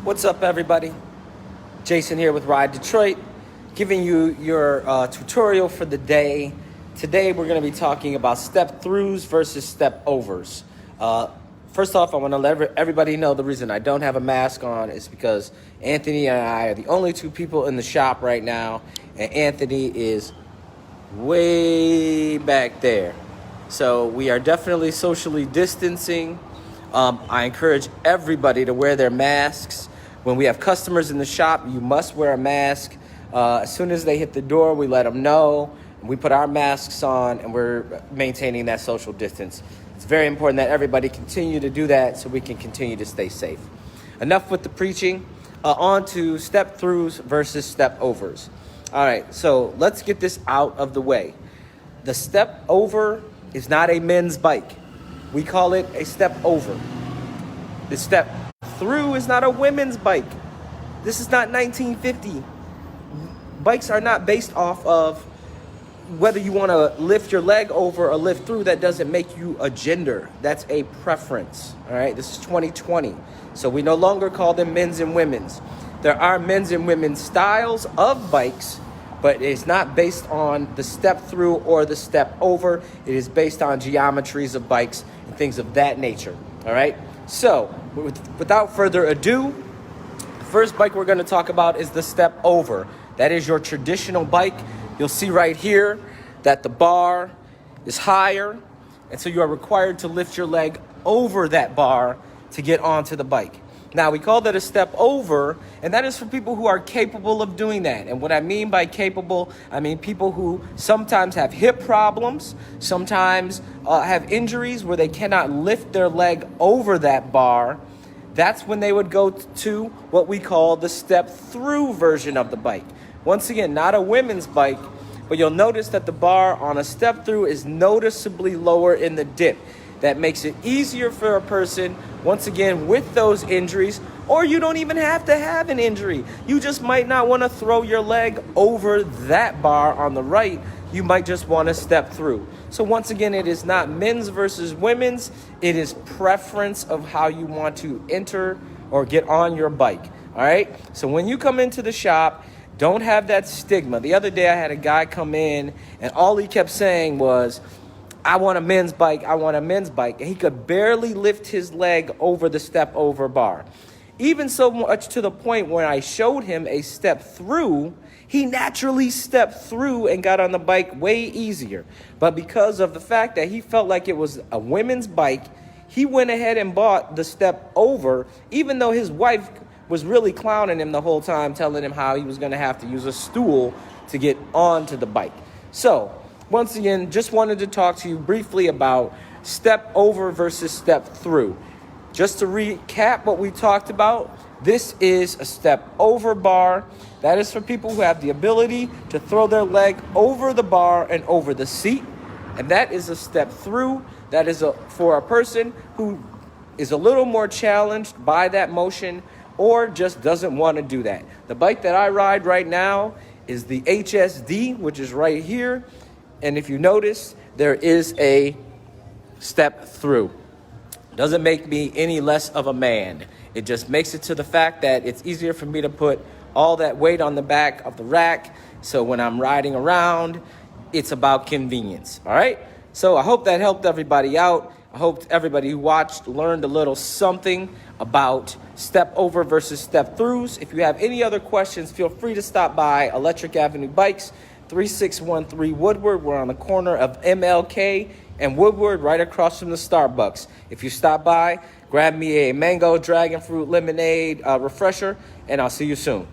What's up, everybody? Jason here with Ride Detroit, giving you your tutorial for the day. Today, we're going to be talking about step throughs versus step overs. First off, I want to let everybody know the reason I don't have a mask on is because Anthony and I are the only two people in the shop right now, and Anthony is way back there. So we are definitely socially distancing. I encourage everybody to wear their masks. When we have customers in the shop, you must wear a mask. As soon as they hit the door, we let them know. We put our masks on, and we're maintaining that social distance. It's very important that everybody continue to do that so we can continue to stay safe. Enough with the preaching. On to step throughs versus step overs. All right, so let's get this out of the way. The step over is not a men's bike. We call it a step over. The step through is not a women's bike. This is not 1950. Bikes are not based off of whether you want to lift your leg over or lift through. That doesn't make you a gender. That's a preference. All right, this is 2020. So we no longer call them men's and women's. There are men's and women's styles of bikes, but it's not based on the step through or the step over. It is based on geometries of bikes and things of that nature. All right. So without further ado, the first bike we're going to talk about is the step over. That is your traditional bike. You'll see right here that the bar is higher, and so you are required to lift your leg over that bar to get onto the bike. Now, we call that a step over, and that is for people who are capable of doing that. And what I mean by capable, I mean people who sometimes have hip problems, sometimes have injuries where they cannot lift their leg over that bar. That's when they would go to what we call the step through version of the bike. Once again, not a women's bike, but you'll notice that the bar on a step through is noticeably lower in the dip. That makes it easier for a person, once again, with those injuries, or you don't even have to have an injury. You just might not want to throw your leg over that bar on the right. You might just want to step through. So once again, it is not men's versus women's. It is preference of how you want to enter or get on your bike. All right? So when you come into the shop, don't have that stigma. The other day I had a guy come in, and all he kept saying was, I want a men's bike, I want a men's bike. And he could barely lift his leg over the step over bar. Even so much to the point when I showed him a step through, he naturally stepped through and got on the bike way easier. But because of the fact that he felt like it was a women's bike, he went ahead and bought the step over, even though his wife was really clowning him the whole time, telling him how he was going to have to use a stool to get onto the bike. So, once again, just wanted to talk to you briefly about step over versus step through. Just to recap what we talked about, this is a step over bar. That is for people who have the ability to throw their leg over the bar and over the seat. And that is a step through. That is for a person who is a little more challenged by that motion or just doesn't want to do that. The bike that I ride right now is the HSD, which is right here. And if you notice, there is a step through. Doesn't make me any less of a man. It just makes it to the fact that it's easier for me to put all that weight on the back of the rack. So when I'm riding around, it's about convenience. All right? So I hope that helped everybody out. I hope everybody who watched learned a little something about step over versus step throughs. If you have any other questions, feel free to stop by Electric Avenue Bikes, 3613 Woodward. We're on the corner of MLK and Woodward, right across from the Starbucks. If you stop by, grab me a mango dragon fruit lemonade refresher, and I'll see you soon.